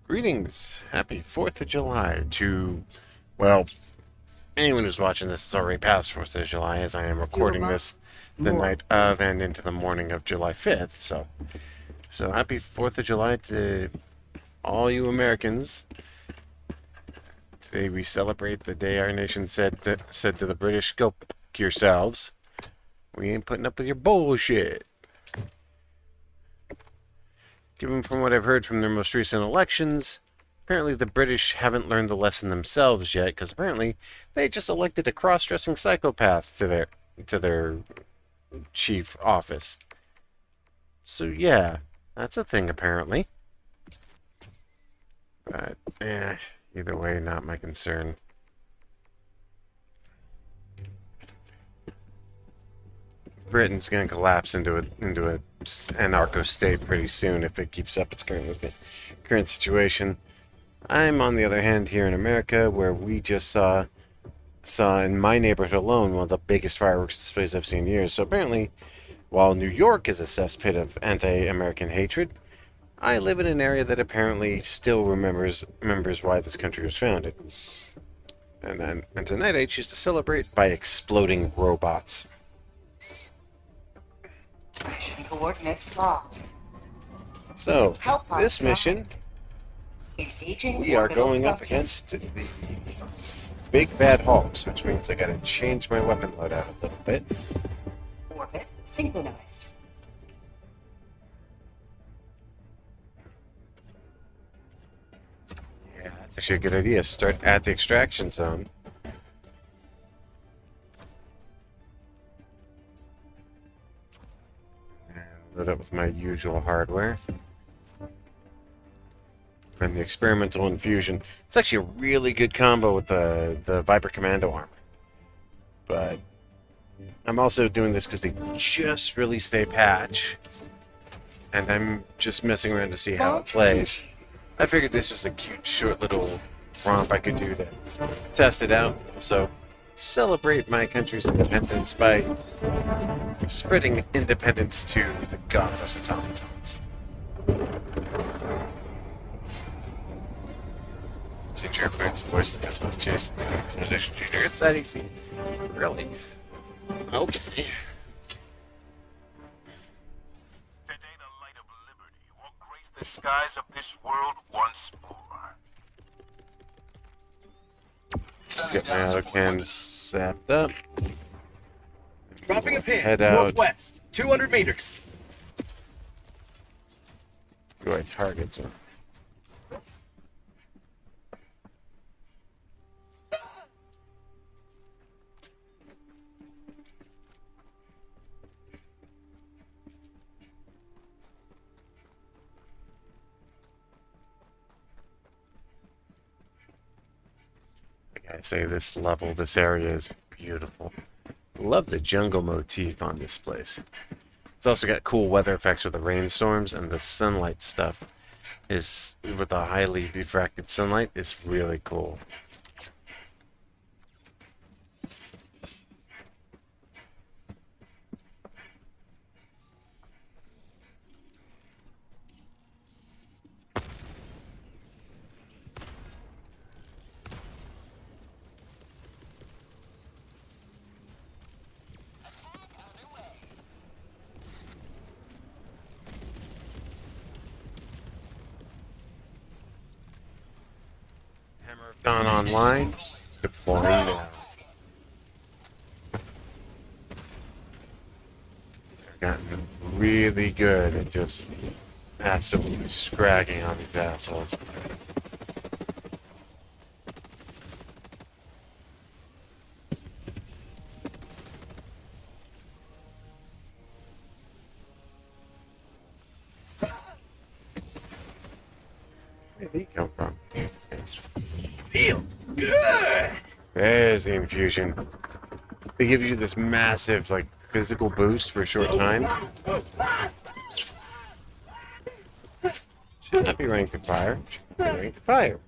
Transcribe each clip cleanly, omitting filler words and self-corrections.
Greetings. Happy 4th of July to, well, anyone who's watching this is already past 4th of July as I am recording this the night of and into the morning of July 5th. So happy 4th of July to all you Americans. Today we celebrate the day our nation said to the British, go f yourselves. We ain't putting up with your bullshit. Given from what I've heard from their most recent elections, apparently the British haven't learned the lesson themselves yet, because apparently they just elected a cross-dressing psychopath to their chief office. So yeah, that's a thing apparently. But either way, not my concern. Britain's gonna collapse into a anarcho state pretty soon if it keeps up its current situation. I'm on the other hand here in America, where we just saw in my neighborhood alone one of the biggest fireworks displays I've seen in years. So apparently, while New York is a cesspit of anti-American hatred, I live in an area that apparently still remembers why this country was founded. And tonight I choose to celebrate by exploding robots. Mission coordinates locked. So, this mission, Engaging we are going up against the big bad Hulks, which means I gotta change my weapon loadout a little bit. Orbit synchronized. Yeah, that's actually a good idea. Start at the extraction zone. And load up with my usual hardware. And the experimental infusion. It's actually a really good combo with the Viper Commando armor. But I'm also doing this because they just released a patch. And I'm just messing around to see how it plays. I figured this was a cute, short little romp I could do to test it out. So, celebrate my country's independence by spreading independence to the godless automatons. Change your appearance and voice the customization tutor. It's that easy. Really? Okay. Today the light of liberty will grace the skies of this world once more. Let's get my autocan zapped up. Dropping a pin. Head out. Northwest. 200 meters. Go ahead, targets him. I say this level, this area is beautiful. Love the jungle motif on this place. It's also got cool weather effects with the rainstorms, and the sunlight stuff is with the highly diffracted sunlight is really cool. Hammer of Dawn online. Deploying now. They've gotten really good at just absolutely scragging on these assholes. Where did he come from? Feel good. There's the infusion. They give you this massive, like, physical boost for a short time. Should not be running through fire. Should be running through fire.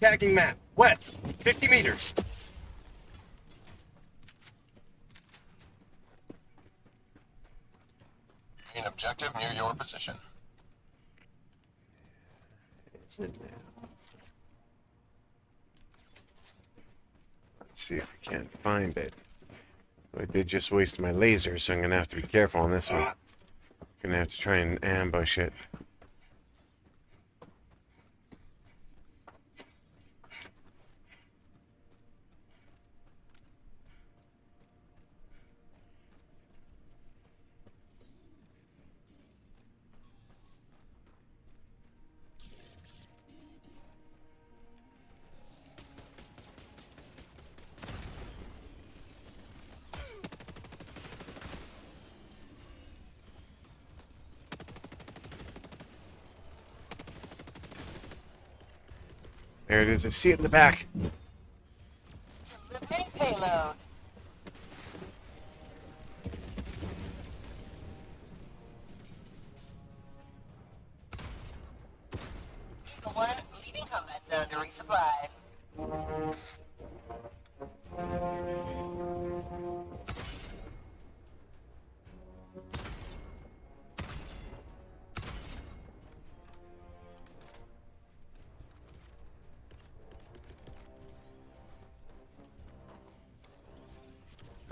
Tagging map. West. 50 meters. Main objective near your position. Is it now? Let's see if we can't find it. I did just waste my laser, so I'm gonna have to be careful on this one. Gonna have to try and ambush it. There it is. I see it in the back. Delivering payload. Eagle 1, leaving combat zone to resupply.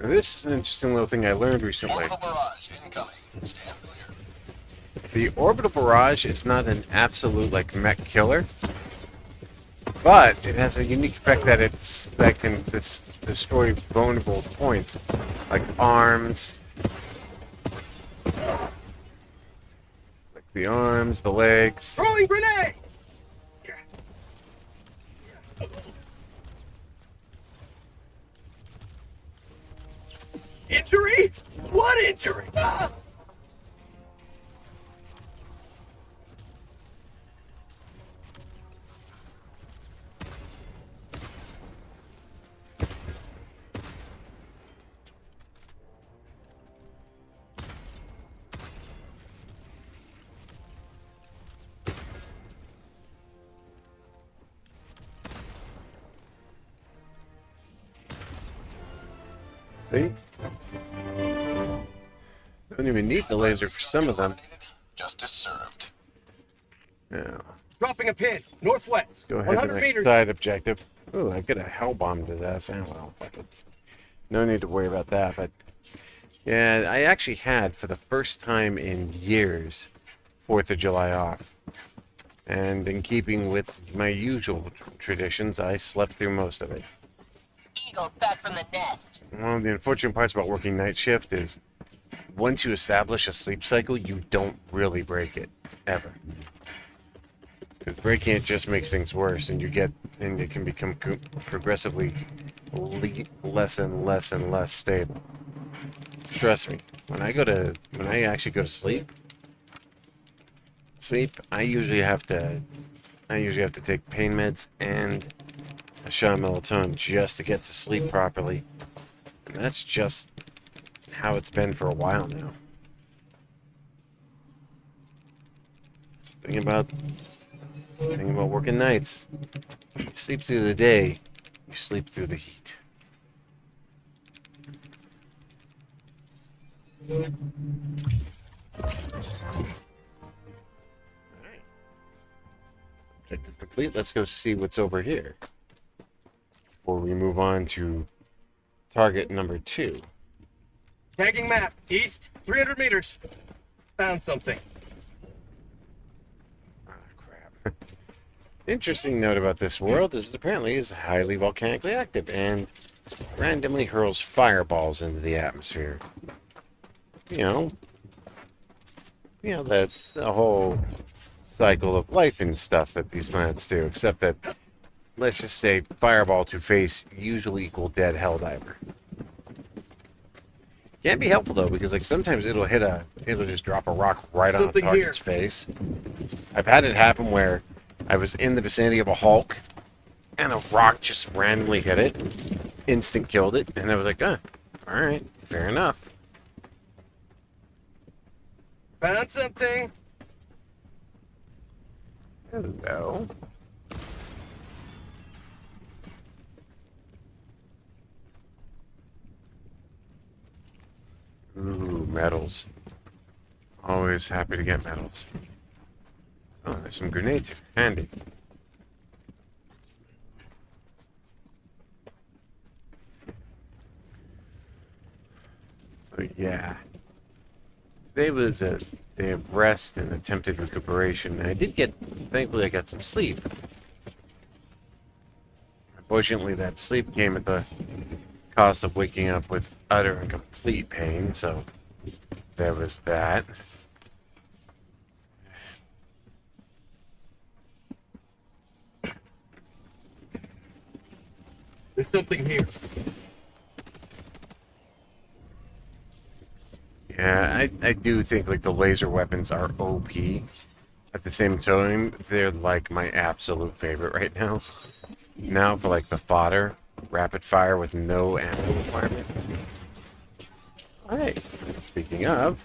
This is an interesting little thing I learned recently. Orbital barrage incoming. Stand clear. The orbital barrage is not an absolute like mech killer, but it has a unique effect that can destroy vulnerable points like arms, like the arms, the legs. Throwing grenade! Injury? What injury? Ah! See? Don't even need the laser for some of them. Justice served. Yeah. Dropping a pin. Northwest. Go ahead to 100 my meters. side objective. Ooh, I could have hell bombed his ass. Well, fuck it. No need to worry about that. But yeah, I actually had for the first time in years 4th of July off. And in keeping with my usual traditions, I slept through most of it. Eagles back from the nest. One of the unfortunate parts about working night shift is once you establish a sleep cycle, you don't really break it, ever. Because breaking it just makes things worse, and it can become progressively less and less and less stable. Trust me, when I actually go to sleep, I usually have to take pain meds and a shot of melatonin just to get to sleep properly. And that's just how it's been for a while now. The thing about working nights, you sleep through the day, you sleep through the heat. Alright. Objective complete. Let's go see what's over here before we move on to target number 2. Tagging map. East. 300 meters. Found something. Ah, crap. Interesting note about this world is it apparently is highly volcanically active and randomly hurls fireballs into the atmosphere. You know that's the whole cycle of life and stuff that these planets do, except that, let's just say, fireball to face usually equal dead Helldiver. Can be helpful though, because like sometimes it'll just drop a rock right on a Something target's here. face. I've had it happen where I was in the vicinity of a Hulk, and a rock just randomly hit it, instant killed it, and I was like, all right, fair enough. Found something. Hello. Ooh, medals. Always happy to get medals. Oh, there's some grenades here. Handy. So yeah. Today was a day of rest and attempted recuperation. I did get, thankfully I got some sleep. Unfortunately, that sleep came at the cost of waking up with utter and complete pain, so there was that. There's something here. Yeah, I do think like the laser weapons are OP. At the same time, they're like my absolute favorite right now. Now for like the fodder, rapid fire with no ammo requirement. Alright, speaking of.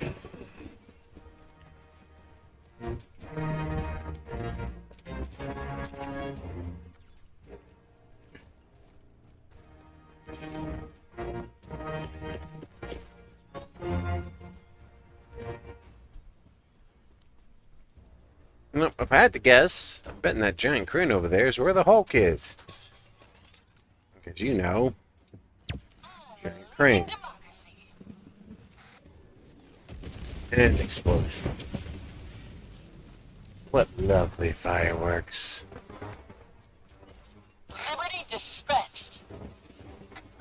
Nope, if I had to guess, I'm betting that giant crane over there is where the Hulk is. Because you know, giant crane. And explosion. What lovely fireworks. Liberty dispensed.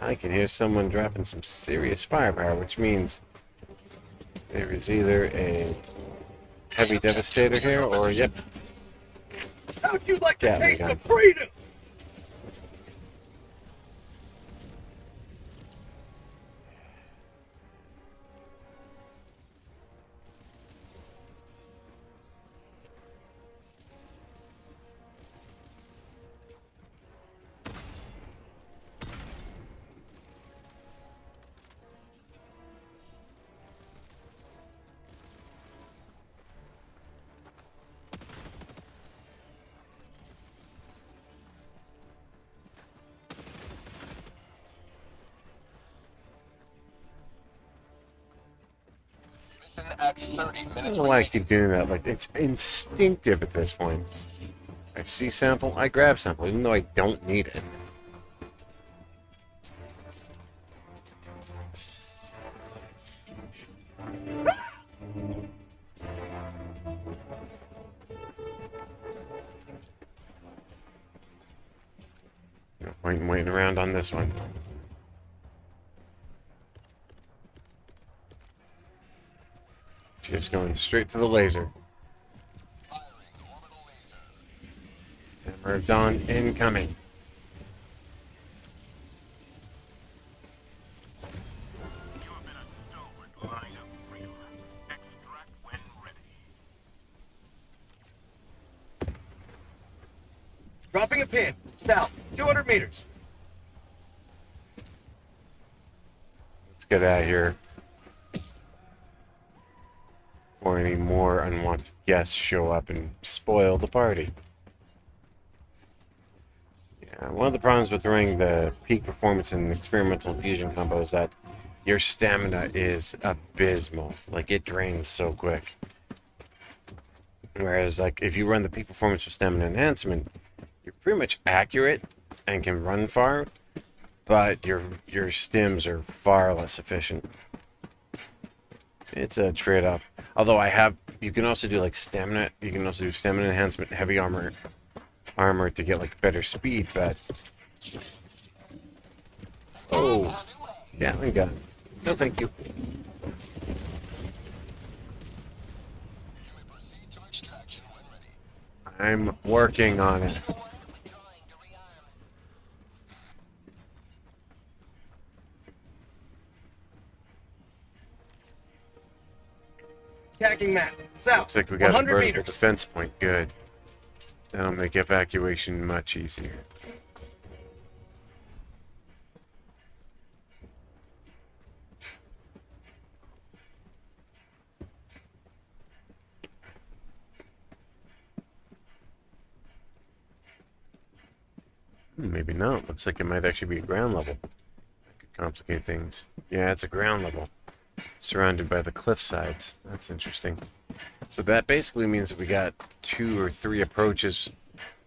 I can hear someone dropping some serious firepower, which means there is either a heavy devastator here, or yep. How'd you like to Gatling taste gun. of freedom? Mission at 30 I minutes. don't know why I keep doing that. Like, it's instinctive at this point. I see sample, I grab sample, even though I don't need it. No point in waiting around on this one. Just going straight to the laser. Firing orbital laser. Hammer of Dawn incoming. You have been a stalwart line of freedom. Extract when ready. Dropping a pin. South. 200 meters. Let's get out of here before any more unwanted guests show up and spoil the party. Yeah, one of the problems with running the peak performance and experimental infusion combo is that your stamina is abysmal. Like, it drains so quick. Whereas, like, if you run the peak performance with stamina enhancement, you're pretty much accurate and can run far, but your stims are far less efficient. It's a trade-off. Although you can also do like stamina. You can also do stamina enhancement, heavy armor to get like better speed. But oh, Gatling gun. No, thank you. You may proceed to extraction when ready. I'm working on it. Withdrawing to rearm. Attacking map. South. Looks like we got a 100 vertical meters. defense point. Good. That'll make evacuation much easier. Maybe not. Looks like it might actually be a ground level. That could complicate things. Yeah, it's a ground level. surrounded by the cliff sides. That's interesting. So that basically means that we got 2 or 3 approaches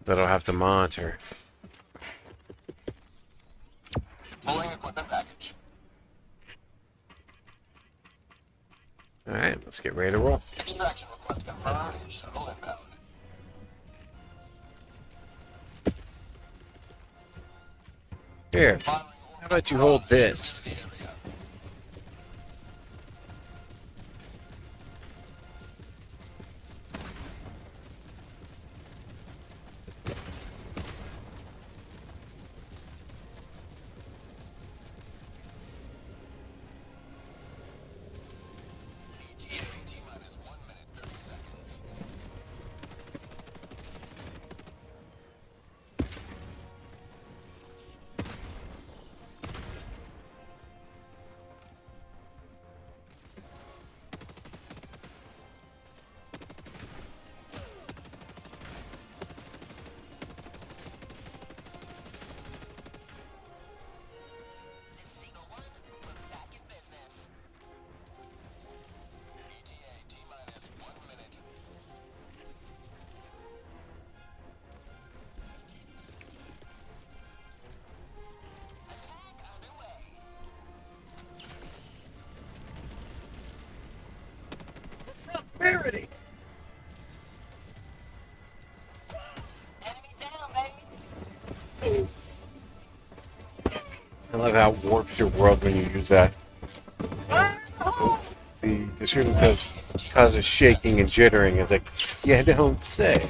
that I'll have to monitor. Deploying equipment package. Alright, let's get ready to roll. Extraction request confirmed. Shuttle inbound. Here, Firing how about you hold this? the area. ETA T-minus 1 minute 30 seconds. This is Eagle 1. We're back in business. ETA T-minus 1 minute. Attack underway. Prosperity! Enemy down, baby. I love how it warps your world when you use that. The description says causes shaking and jittering. It's like, yeah, don't say. Is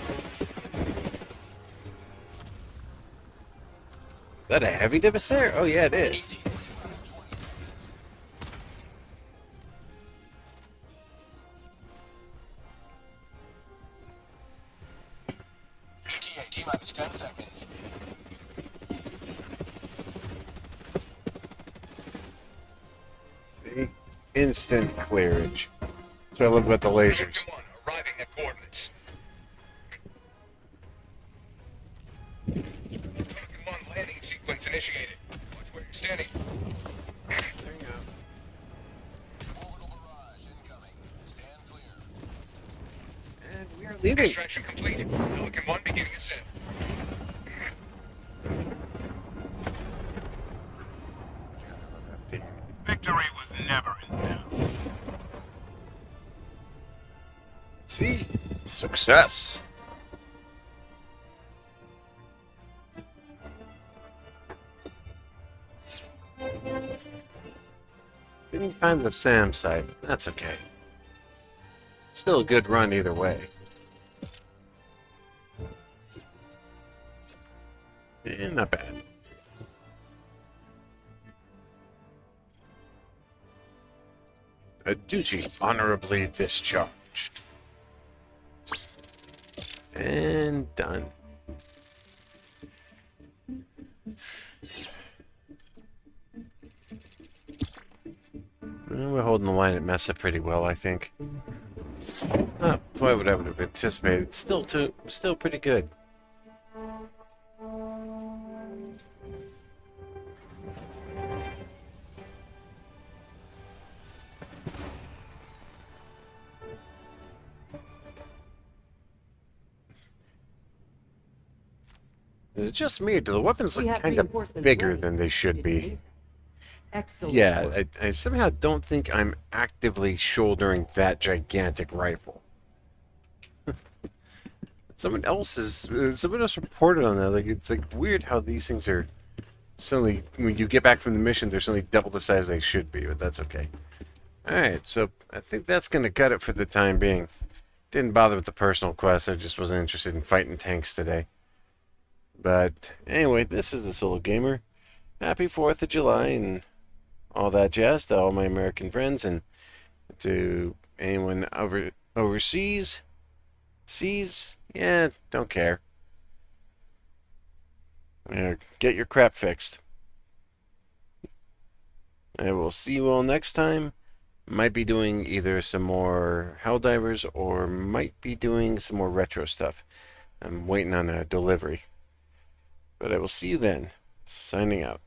that a heavy devastator? Oh yeah, it is. ETA T-minus 10 seconds. See? Instant clearage. That's what I love about the lasers. One, arriving at coordinates. Falcon 1 landing sequence initiated. Watch where you're standing. Orbital barrage incoming. Stand clear. And we are leaving. Extraction complete. Pelican 1 beginning ascent. Victory was never in doubt. See? Success. Didn't find the SAM site. That's okay. Still a good run either way. Not bad. A duty honorably discharged. And done. Well, we're holding the line at Mesa pretty well, I think. Not quite what I would have anticipated. Still pretty good. Is it just me, or do the weapons We look have kind of reinforcements bigger ready. than they should be? Excellent. Yeah, work. I somehow don't think I'm actively shouldering that gigantic rifle. Someone else reported on that. Like, it's like weird how these things are suddenly, when you get back from the mission, they're suddenly double the size they should be, but that's okay. Alright, so I think that's going to cut it for the time being. Didn't bother with the personal quest, I just wasn't interested in fighting tanks today. But anyway, this is the Solo Gamer. Happy 4th of July and all that jazz to all my American friends, and to anyone overseas. Yeah, don't care. Get your crap fixed. I will see you all next time. Might be doing either some more Helldivers or might be doing some more retro stuff. I'm waiting on a delivery. But I will see you then. Signing out.